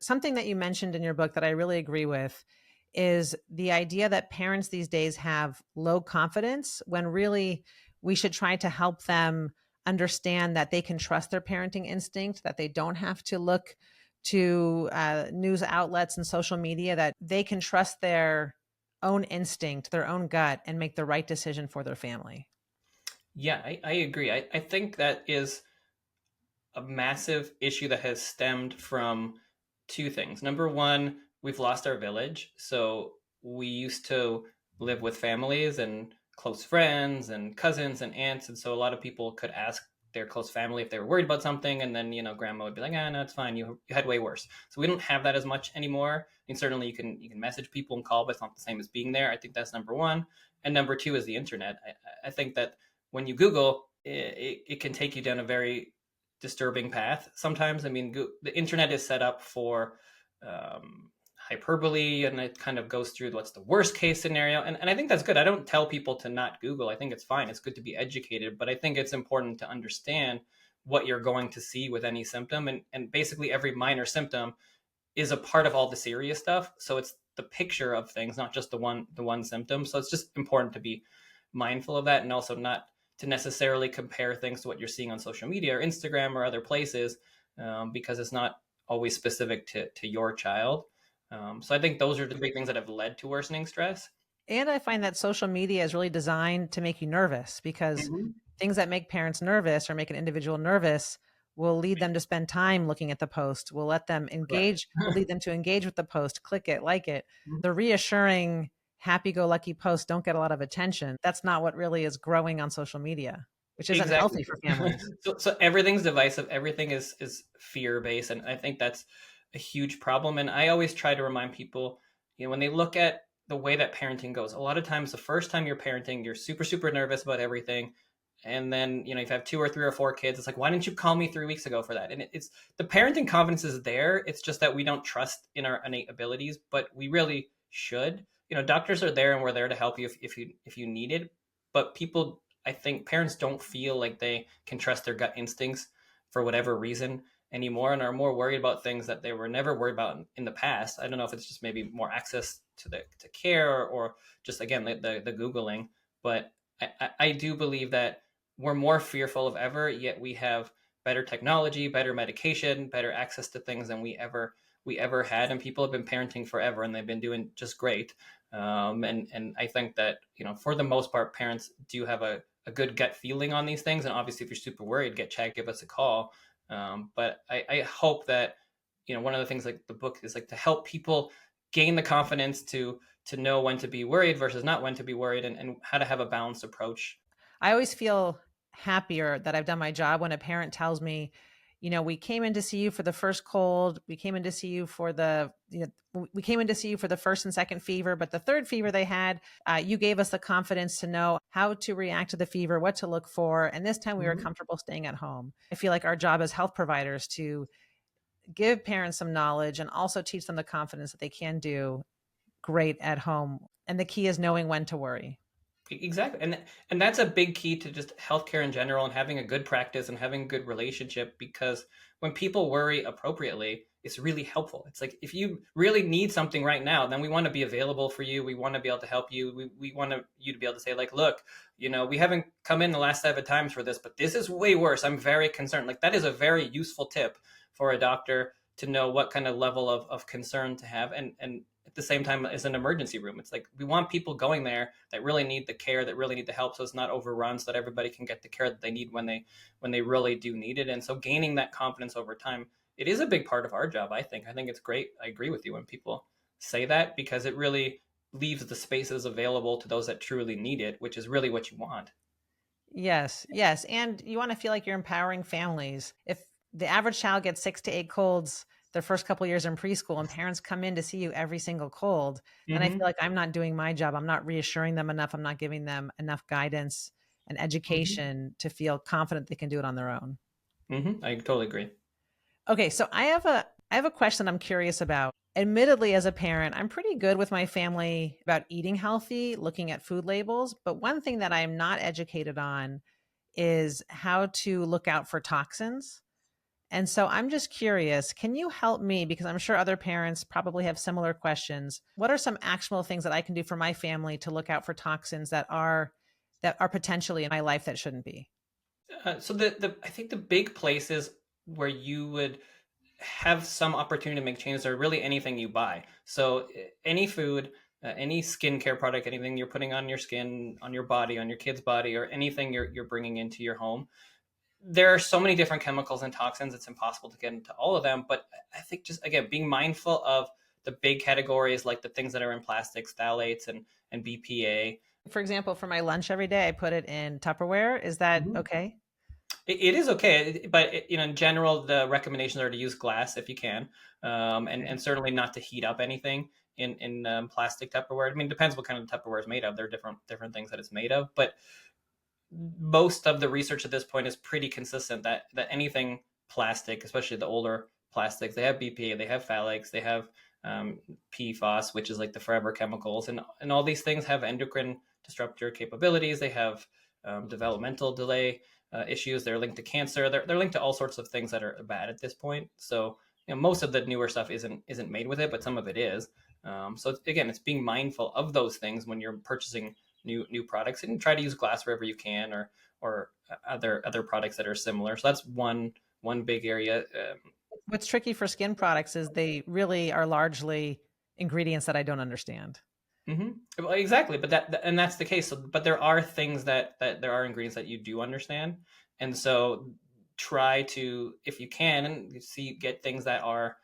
something that you mentioned in your book that I really agree with is the idea that parents these days have low confidence when really we should try to help them understand that they can trust their parenting instinct, that they don't have to look to news outlets and social media, that they can trust their own instinct, their own gut, and make the right decision for their family. Yeah, I agree. I think that is a massive issue that has stemmed from two things. Number one, we've lost our village. So we used to live with families and close friends and cousins and aunts. And so a lot of people could ask their close family if they were worried about something. And then, grandma would be like, no, it's fine. You had way worse. So we don't have that as much anymore. And certainly you can message people and call, but it's not the same as being there. I think that's number one. And number two is the internet. I think that when you Google, it can take you down a very disturbing path sometimes. I mean, the internet is set up for hyperbole, and it kind of goes through what's the worst case scenario. And I think that's good. I don't tell people to not Google. I think it's fine. It's good to be educated, but I think it's important to understand what you're going to see with any symptom. And basically every minor symptom is a part of all the serious stuff. So it's the picture of things, not just the one symptom. So it's just important to be mindful of that, and also not to necessarily compare things to what you're seeing on social media or Instagram or other places, because it's not always specific to your child. So I think those are the big things that have led to worsening stress. And I find that social media is really designed to make you nervous, because Mm-hmm. things that make parents nervous or make an individual nervous will lead them to spend time looking at the post, will let them Correct. engage, will lead them to engage with the post, click it, like it. The reassuring, happy go lucky posts don't get a lot of attention. That's not what really is growing on social media, which isn't Exactly. healthy for families. So everything's divisive. Everything is fear based, and I think that's a huge problem. And I always try to remind people, when they look at the way that parenting goes, a lot of times the first time you're parenting, you're super super nervous about everything, and then if you have two or three or four kids, it's like, why didn't you call me 3 weeks ago for that? And it's the parenting confidence is there. It's just that we don't trust in our innate abilities, but we really should. Doctors are there, and we're there to help you if you need it. But people, I think parents don't feel like they can trust their gut instincts for whatever reason anymore, and are more worried about things that they were never worried about in the past. I don't know if it's just maybe more access to care, or just again the Googling, but I do believe that we're more fearful of ever, yet we have better technology, better medication, better access to things than we ever had, and people have been parenting forever, and they've been doing just great. And I think that for the most part, parents do have a good gut feeling on these things. And obviously, if you're super worried, get checked, give us a call. But I hope that one of the things like the book is like to help people gain the confidence to know when to be worried versus not when to be worried, and how to have a balanced approach. I always feel happier that I've done my job when a parent tells me, we came in to see you for the first cold. We came in to see you for we came in to see you for the first and second fever, but the third fever they had, you gave us the confidence to know how to react to the fever, what to look for. And this time we were Mhm. comfortable staying at home. I feel like our job as health providers to give parents some knowledge and also teach them the confidence that they can do great at home. And the key is knowing when to worry. Exactly. And that's a big key to just healthcare in general, and having a good practice and having a good relationship, because when people worry appropriately, it's really helpful. It's like, if you really need something right now, then we want to be available for you. We want to be able to help you. We want you to be able to say, like, look, we haven't come in the last 7 times for this, but this is way worse. I'm very concerned. Like, that is a very useful tip for a doctor to know what kind of level of concern to have. And at the same time, as an emergency room, it's like, we want people going there that really need the care, that really need the help, so it's not overrun, so that everybody can get the care that they need when they really do need it. And so gaining that confidence over time, it is a big part of our job. I think it's great. I agree with you when people say that, because it really leaves the spaces available to those that truly need it, which is really what you want. Yes, yes. And you want to feel like you're empowering families. If the average child gets 6 to 8 colds their first couple years in preschool, and parents come in to see you every single cold, then I feel Mm-hmm. like I'm not doing my job. I'm not reassuring them enough. I'm not giving them enough guidance and Mm-hmm. education to feel confident they can do it on their own. Mm-hmm. I totally agree. Okay, so I have a question I'm curious about. Admittedly, as a parent, I'm pretty good with my family about eating healthy, looking at food labels, but one thing that I'm not educated on is how to look out for toxins. And so I'm just curious, can you help me? Because I'm sure other parents probably have similar questions. What are some actionable things that I can do for my family to look out for toxins that are potentially in my life that shouldn't be? So the I think the big places where you would have some opportunity to make changes are really anything you buy. So any food, any skincare product, anything you're putting on your skin, on your body, on your kid's body, or anything you're bringing into your home. There are so many different chemicals and toxins; it's impossible to get into all of them. But I think just again being mindful of the big categories like the things that are in plastics, phthalates, and BPA. For example, for my lunch every day, I put it in Tupperware. Is that Mhm. okay? It is okay, but in general, the recommendations are to use glass if you can, Okay. and certainly not to heat up anything in plastic Tupperware. I mean, it depends what kind of Tupperware is made of. There are different things that it's made of, but most of the research at this point is pretty consistent that anything plastic, especially the older plastics, they have BPA, they have phthalates, they have PFOS, which is like the forever chemicals, and all these things have endocrine disruptor capabilities. They have developmental delay issues. They're linked to cancer. They're linked to all sorts of things that are bad at this point. So most of the newer stuff isn't made with it, but some of it is. So again, it's being mindful of those things when you're purchasing new products, and try to use glass wherever you can, or other products that are similar. So that's one big area. What's tricky for skin products is they really are largely ingredients that I don't understand. Well, exactly, but and that's the case. So, but there are things that there are ingredients that you do understand, and so try to, if you can, and see get things that are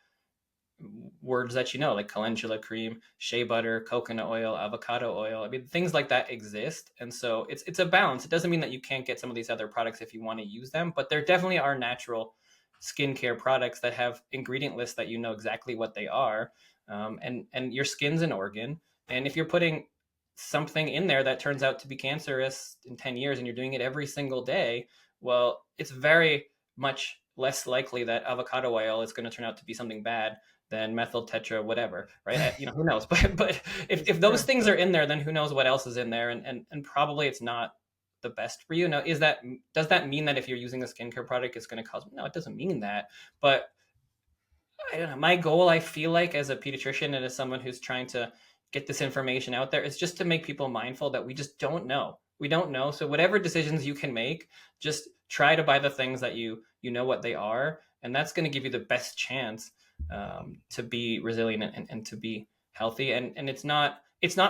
words that like calendula cream, shea butter, coconut oil, avocado oil. I mean, things like that exist, and so it's a balance. It doesn't mean that you can't get some of these other products if you want to use them, but there definitely are natural skincare products that have ingredient lists that exactly what they are, and your skin's an organ, and if you're putting something in there that turns out to be cancerous in 10 years and you're doing it every single day, well, it's very much less likely that avocado oil is going to turn out to be something bad than methyl tetra whatever, right? Who knows? But if those True. things are in there, then who knows what else is in there, and probably it's not the best for you. Now, does that mean that if you're using a skincare product, it's going to cause? No, it doesn't mean that. But I don't know. My goal, I feel like, as a pediatrician and as someone who's trying to get this information out there, is just to make people mindful that we just don't know. We don't know. So whatever decisions you can make, just try to buy the things that you know what they are, and that's going to give you the best chance to be resilient and to be healthy. And it's not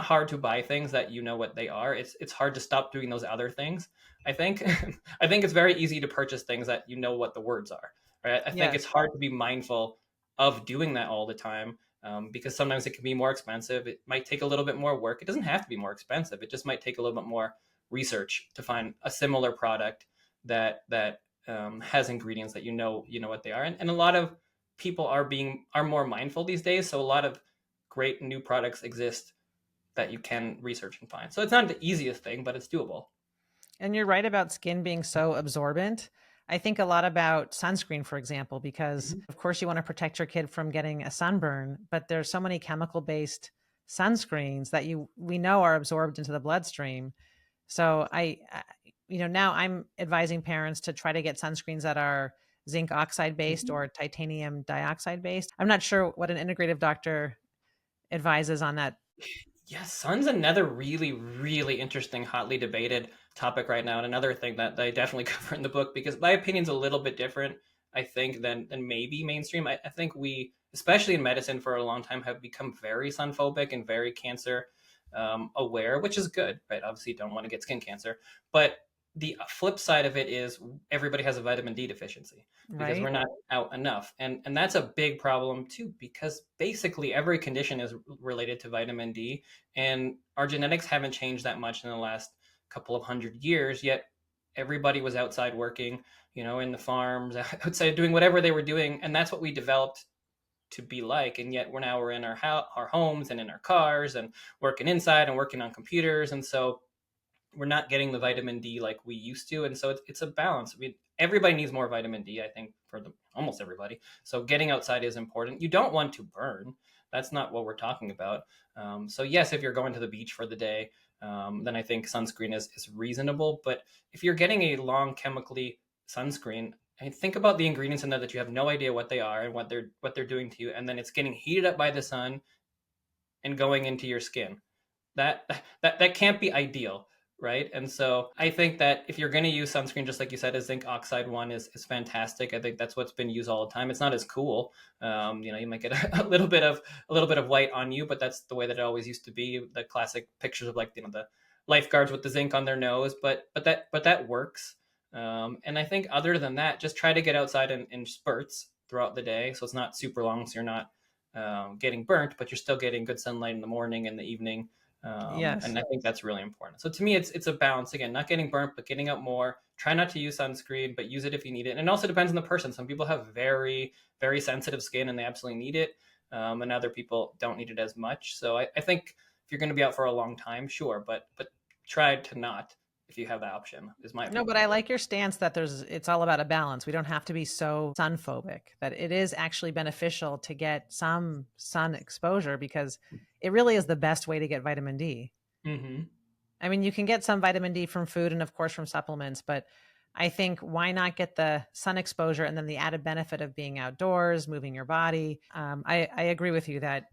hard to buy things that you know what they are. It's hard to stop doing those other things. I think I think it's very easy to purchase things that you know what the words are. Right? I think it's Yes. hard to be mindful of doing that all the time, because sometimes it can be more expensive. It might take a little bit more work. It doesn't have to be more expensive. It just might take a little bit more research to find a similar product that has ingredients that you know what they are. And a lot of people are more mindful these days. So a lot of great new products exist that you can research and find. So it's not the easiest thing, but it's doable. And you're right about skin being so absorbent. I think a lot about sunscreen, for example, because Mhm. of course you want to protect your kid from getting a sunburn, but there's so many chemical based sunscreens that we know are absorbed into the bloodstream. So now I'm advising parents to try to get sunscreens that are zinc oxide based Mhm. or titanium dioxide based. I'm not sure what an integrative doctor advises on that. Yeah, sun's another really, really interesting, hotly debated topic right now, and another thing that I definitely cover in the book, because my opinion's a little bit different, I think, than maybe mainstream. I think we, especially in medicine, for a long time have become very sunphobic and very cancer aware, which is good, right? Obviously, you don't want to get skin cancer, but the flip side of it is everybody has a vitamin D deficiency because we're Right? not out enough, and that's a big problem too, because basically every condition is related to vitamin D, and our genetics haven't changed that much in the last couple of 100 years, yet everybody was outside working, in the farms, outside doing whatever they were doing, and that's what we developed to be like. And yet we're in our homes and in our cars and working inside and working on computers, and so we're not getting the vitamin D like we used to, and so it's a balance. I mean, everybody needs more vitamin D, I think, almost everybody. So getting outside is important. You don't want to burn. That's not what we're talking about. So yes, if you're going to the beach for the day, then I think sunscreen is reasonable. But if you're getting a long chemically sunscreen, And think about the ingredients in there that you have no idea what they are and what they're doing to you, and then it's getting heated up by the sun and going into your skin. That can't be ideal, right? And so I think that if you're going to use sunscreen, just like you said, a zinc oxide one is fantastic. I think that's what's been used all the time. It's not as cool. You might get a little bit of white on you, but that's the way that it always used to be. The classic pictures of, like, the lifeguards with the zinc on their nose, but that works. And I think other than that, just try to get outside in spurts throughout the day, so it's not super long, so you're not getting burnt, but you're still getting good sunlight in the morning and the evening. And Yes. I think that's really important. So to me, it's a balance. Again, not getting burnt, but getting out more. Try not to use sunscreen, but use it if you need it. And it also depends on the person. Some people have very, very sensitive skin and they absolutely need it. And other people don't need it as much. So I think if you're going to be out for a long time, sure, but try to not, if you have the option, is my No, but opinion. I like your stance that it's all about a balance. We don't have to be so sun phobic, that it is actually beneficial to get some sun exposure, because it really is the best way to get vitamin D. Mm-hmm. I mean, you can get some vitamin D from food and of course from supplements, but I think why not get the sun exposure and then the added benefit of being outdoors, moving your body. I agree with you that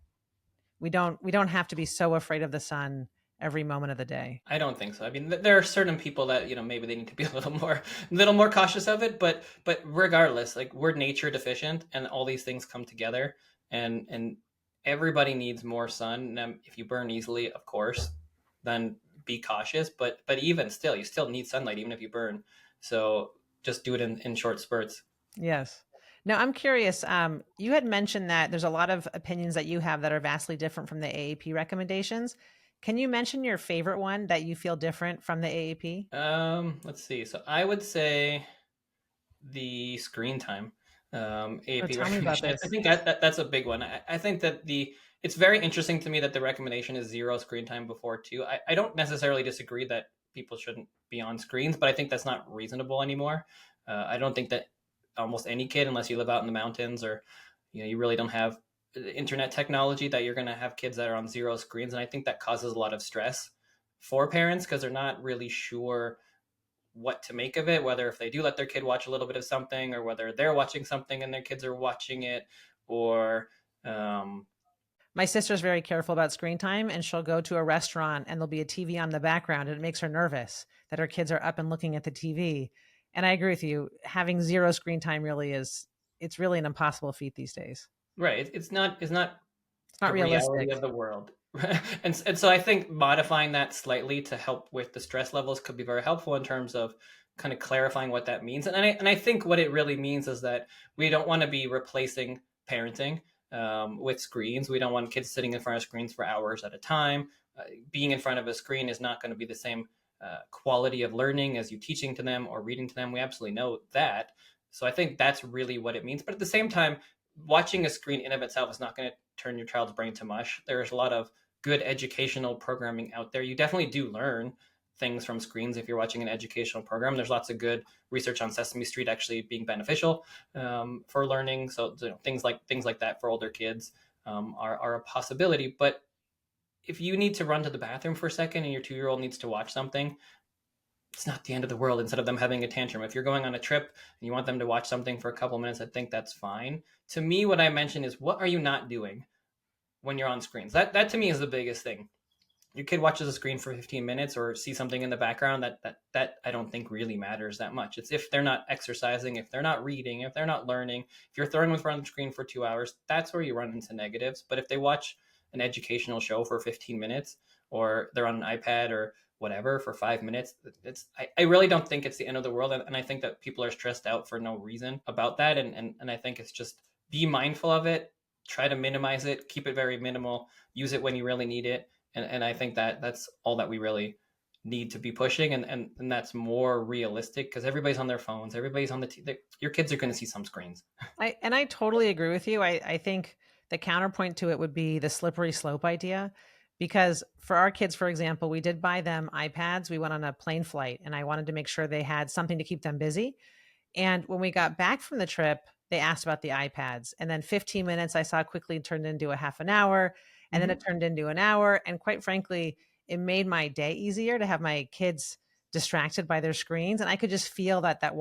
we don't have to be so afraid of the sun every moment of the day. I don't think so. I mean, there are certain people that, maybe they need to be a little more cautious of it. But regardless, like, we're nature deficient, and all these things come together, and everybody needs more sun. Now, if you burn easily, of course, then be cautious. But even still, you still need sunlight, even if you burn. So just do it in short spurts. Yes. Now, I'm curious. You had mentioned that there's a lot of opinions that you have that are vastly different from the AAP recommendations. Can you mention your favorite one that you feel different from the AAP? Let's see. So I would say the screen time Oh, AP tell me about recommendation. I this. think that's a big one. I think that it's very interesting to me that the recommendation is zero screen time before two. I don't necessarily disagree that people shouldn't be on screens, but I think that's not reasonable anymore. I don't think that almost any kid, unless you live out in the mountains or you really don't have internet technology, that you're going to have kids that are on zero screens, and I think that causes a lot of stress for parents because they're not really sure what to make of it, whether if they do let their kid watch a little bit of something or whether they're watching something and their kids are watching it, or um, My sister's very careful about screen time, and she'll go to a restaurant and there'll be a TV on the background, and it makes her nervous that her kids are up and looking at the TV. And I agree with you. Having zero screen time it's really an impossible feat these days. right. It's not It's not the reality realistic. of the world. And so I think modifying that slightly to help with the stress levels could be very helpful in terms of kind of clarifying what that means. And I think what it really means is that we don't want to be replacing parenting with screens. We don't want kids sitting in front of screens for hours at a time. Being in front of a screen is not going to be the same quality of learning as you teaching to them or reading to them. We absolutely know that. So I think that's really what it means. But at the same time, watching a screen in of itself is not going to turn your child's brain to mush. There's a lot of good educational programming out there. You definitely do learn things from screens if you're watching an educational program. There's lots of good research on Sesame Street actually being beneficial for learning. So things like that for older kids are a possibility. But if you need to run to the bathroom for a second and your 2-year-old needs to watch something, it's not the end of the world. Instead of them having a tantrum, if you're going on a trip and you want them to watch something for a couple of minutes, I think that's fine. To me, what I mentioned is, what are you not doing when you're on screens? That to me is the biggest thing. Your kid watches a screen for 15 minutes or see something in the background that I don't think really matters that much. It's if they're not exercising, if they're not reading, if they're not learning, if you're throwing them in front of the screen for 2 hours, that's where you run into negatives. But if they watch an educational show for 15 minutes or they're on an iPad or whatever for 5 minutes, I really don't think it's the end of the world. And I think that people are stressed out for no reason about that. And I think it's just, be mindful of it, try to minimize it, keep it very minimal, use it when you really need it. And I think that that's all that we really need to be pushing, and that's more realistic because everybody's on their phones, everybody's on your kids are going to see some screens. I totally agree with you. I think the counterpoint to it would be the slippery slope idea. Because for our kids, for example, we did buy them iPads. We went on a plane flight and I wanted to make sure they had something to keep them busy. And when we got back from the trip, they asked about the iPads. And then 15 minutes I saw quickly turned into a half an hour. And then Mm-hmm. it turned into an hour. And quite frankly, it made my day easier to have my kids distracted by their screens. And I could just feel that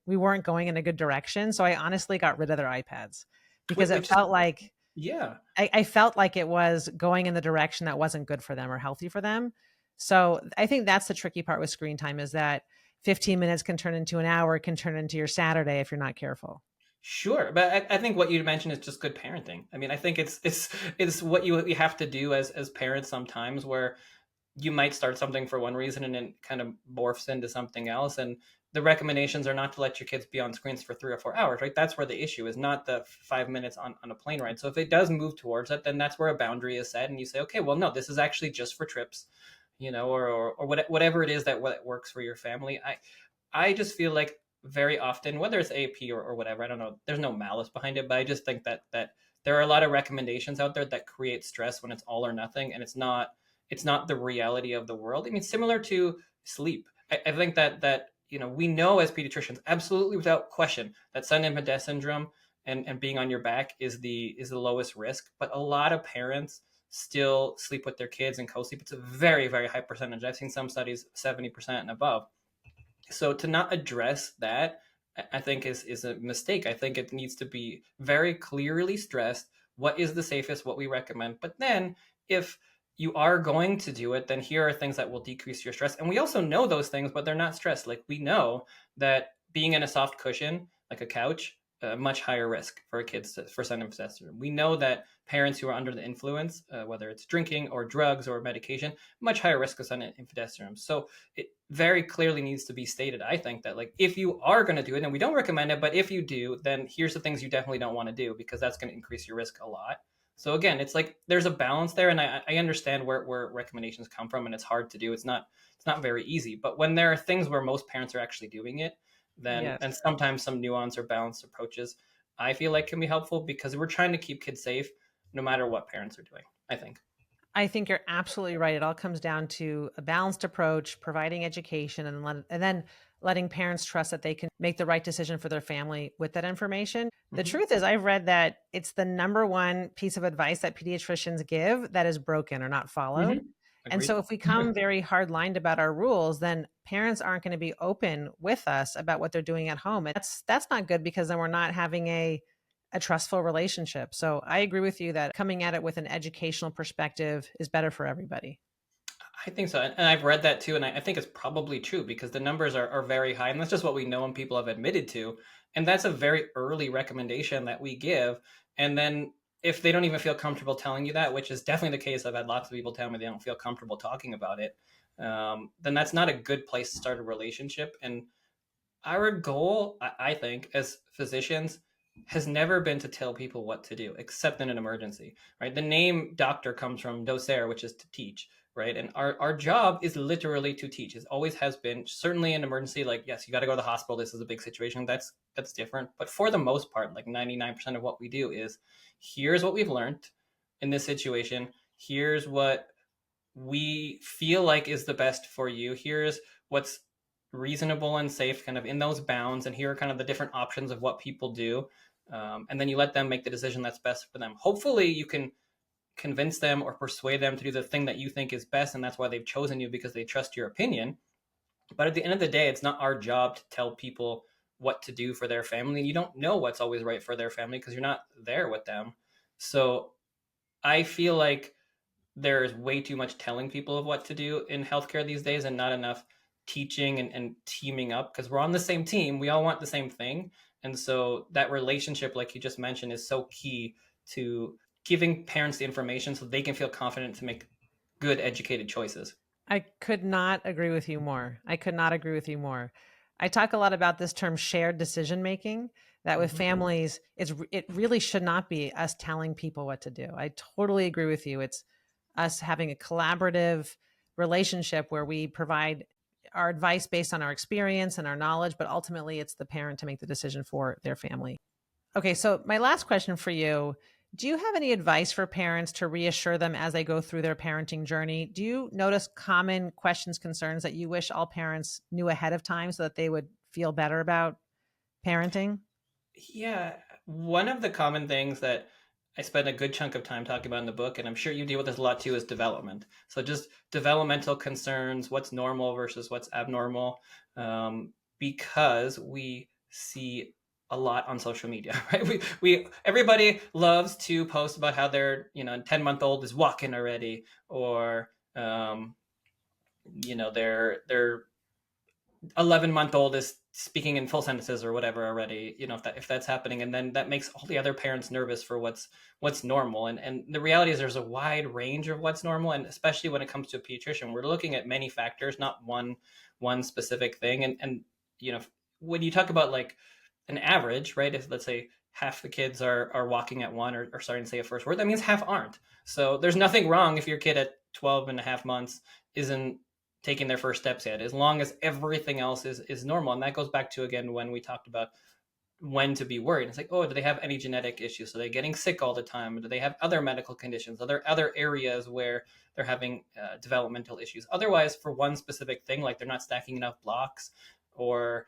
we weren't going in a good direction. So I honestly got rid of their iPads because it Which is, felt like yeah. I felt like it was going in the direction that wasn't good for them or healthy for them. So I think that's the tricky part with screen time, is that 15 minutes can turn into an hour, can turn into your Saturday if you're not careful. Sure, but I think what you mentioned is just good parenting. I mean, I think it's what you have to do as parents sometimes, where you might start something for one reason and it kind of morphs into something else. And the recommendations are not to let your kids be on screens for 3 or 4 hours, right? That's where the issue is, not the 5 minutes on a plane ride. So if it does move towards it, then that's where a boundary is set, and you say, okay, well, no, this is actually just for trips, or whatever it is that what works for your family. I just feel like very often, whether it's AP or whatever, I don't know, there's no malice behind it, but I just think that there are a lot of recommendations out there that create stress when it's all or nothing, and it's not the reality of the world. I mean, similar to sleep. I think that we know as pediatricians, absolutely without question, that sudden infant death syndrome and being on your back is the lowest risk. But a lot of parents still sleep with their kids and co-sleep. It's a very, very high percentage. I've seen some studies 70% and above. So to not address that, I think is a mistake. I think it needs to be very clearly stressed what is the safest, what we recommend. But then if you are going to do it, then here are things that will decrease your stress. And we also know those things, but they're not stress. Like, we know that being in a soft cushion, like a couch, much higher risk for kids for sudden infant syndrome. We know that parents who are under the influence, whether it's drinking or drugs or medication, much higher risk of sudden infant syndrome. So it very clearly needs to be stated, I think, that, like, if you are going to do it, and we don't recommend it, but if you do, then here's the things you definitely don't want to do, because that's going to increase your risk a lot. So again, it's like there's a balance there, and I understand where recommendations come from, and it's hard to do. It's not very easy. But when there are things where most parents are actually doing it, then Yes. and sometimes some nuance or balanced approaches, I feel like, can be helpful, because we're trying to keep kids safe no matter what parents are doing, I think. I think you're absolutely right. It all comes down to a balanced approach, providing education, and then letting parents trust that they can make the right decision for their family with that information. The Hmm. truth is, I've read that it's the number one piece of advice that pediatricians give that is broken or not followed. Hmm. And Agreed. so, if we come very hard lined about our rules, then parents aren't going to be open with us about what they're doing at home. And that's not good, because then we're not having a trustful relationship. So I agree with you that coming at it with an educational perspective is better for everybody. I think so. And I've read that too. And I think it's probably true, because the numbers are very high. And that's just what we know and people have admitted to. And that's a very early recommendation that we give. And then if they don't even feel comfortable telling you that, which is definitely the case, I've had lots of people tell me they don't feel comfortable talking about it, then that's not a good place to start a relationship. And our goal, I think, as physicians, has never been to tell people what to do, except in an emergency, right? The name doctor comes from docere, which is to teach, right? And our job is literally to teach. It always has been. Certainly in emergency, like, yes, you got to go to the hospital. This is a big situation. That's different. But for the most part, like 99% of what we do is, here's what we've learned in this situation. Here's what we feel like is the best for you. Here's what's reasonable and safe, kind of in those bounds. And here are kind of the different options of what people do. And then you let them make the decision that's best for them. Hopefully, you can convince them or persuade them to do the thing that you think is best. And that's why they've chosen you, because they trust your opinion. But at the end of the day, it's not our job to tell people what to do for their family. You don't know what's always right for their family, because you're not there with them. So I feel like there's way too much telling people of what to do in healthcare these days, and not enough teaching and teaming up, because we're on the same team. We all want the same thing. And so that relationship, like you just mentioned, is so key to giving parents the information so they can feel confident to make good, educated choices. I could not agree with you more. I could not agree with you more. I talk a lot about this term shared decision making, that with Mhm. families, it really should not be us telling people what to do. I totally agree with you. It's us having a collaborative relationship where we provide our advice based on our experience and our knowledge, but ultimately it's the parent to make the decision for their family. Okay, so my last question for you, do you have any advice for parents to reassure them as they go through their parenting journey? Do you notice common questions, concerns that you wish all parents knew ahead of time so that they would feel better about parenting? Yeah, one of the common things that I spend a good chunk of time talking about in the book, and I'm sure you deal with this a lot too, is development. So just developmental concerns, what's normal versus what's abnormal, because we see a lot on social media, right? We everybody loves to post about how their 10-month-old is walking already, or their 11-month-old is speaking in full sentences or whatever already, if that's happening, and then that makes all the other parents nervous for what's normal. And the reality is there's a wide range of what's normal, and especially when it comes to a pediatrician, we're looking at many factors, not one specific thing. And when you talk about like an average, right, if let's say half the kids are walking at one, or starting to say a first word, that means half aren't. So there's nothing wrong if your kid at 12 and a half months isn't taking their first steps yet, as long as everything else is normal. And that goes back to, again, when we talked about when to be worried. It's like, oh, do they have any genetic issues? Are they getting sick all the time? Do they have other medical conditions? Are there other areas where they're having developmental issues? Otherwise, for one specific thing, like they're not stacking enough blocks, or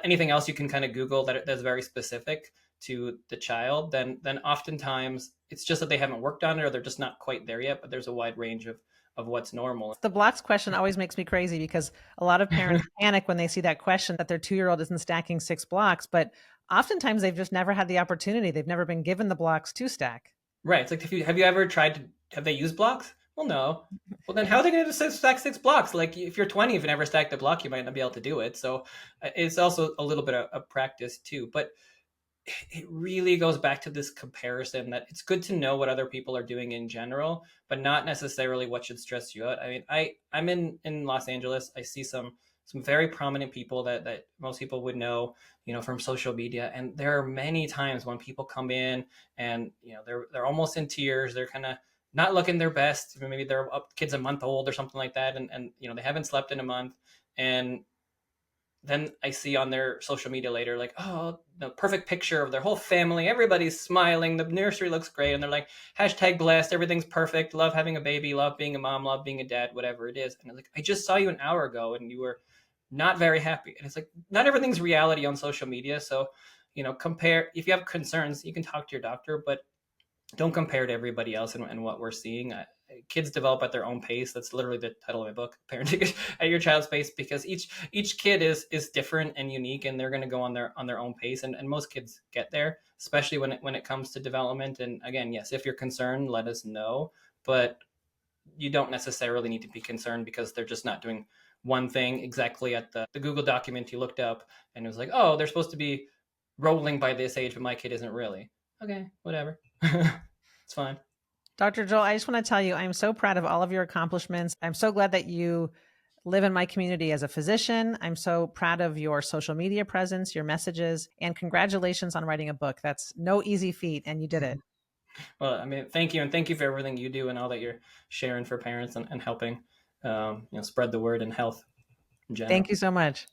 anything else you can kind of Google that's very specific to the child, then oftentimes it's just that they haven't worked on it, or they're just not quite there yet. But there's a wide range of what's normal. The blocks question always makes me crazy because a lot of parents panic when they see that question that their 2-year-old isn't stacking 6 blocks, but oftentimes they've just never had the opportunity. They've never been given the blocks to stack. Right. It's like, have you ever tried to have they used blocks? Well, no. Well, then how are they going to stack 6 blocks? Like, if you're 20, if you never stacked a block, you might not be able to do it. So it's also a little bit of practice too. But it really goes back to this comparison, that it's good to know what other people are doing in general, but not necessarily what should stress you out. I mean, I'm in Los Angeles. I see some very prominent people that most people would know, from social media. And there are many times when people come in and, they're almost in tears. They're kind of not looking their best. Maybe their kid's a month old or something like that. And they haven't slept in a month. And then I see on their social media later, like, oh, the perfect picture of their whole family. Everybody's smiling. The nursery looks great. And they're like, #blessed. Everything's perfect. Love having a baby. Love being a mom. Love being a dad, whatever it is. And I'm like, I just saw you an hour ago and you were not very happy. And it's like, not everything's reality on social media. So, compare. If you have concerns, you can talk to your doctor, but don't compare to everybody else and what we're seeing. Kids develop at their own pace. That's literally the title of my book, Parenting at Your Child's Pace, because each kid is different and unique, and they're going to go on their own pace. And most kids get there, especially when it comes to development. And again, yes, if you're concerned, let us know. But you don't necessarily need to be concerned because they're just not doing one thing exactly at the Google document you looked up, and it was like, oh, they're supposed to be rolling by this age, but my kid isn't really. Okay, whatever. It's fine. Dr. Joel, I just want to tell you, I'm so proud of all of your accomplishments. I'm so glad that you live in my community as a physician. I'm so proud of your social media presence, your messages, and congratulations on writing a book. That's no easy feat, and you did it. Well, I mean, thank you. And thank you for everything you do and all that you're sharing for parents, and helping, spread the word in health in general. Thank you so much.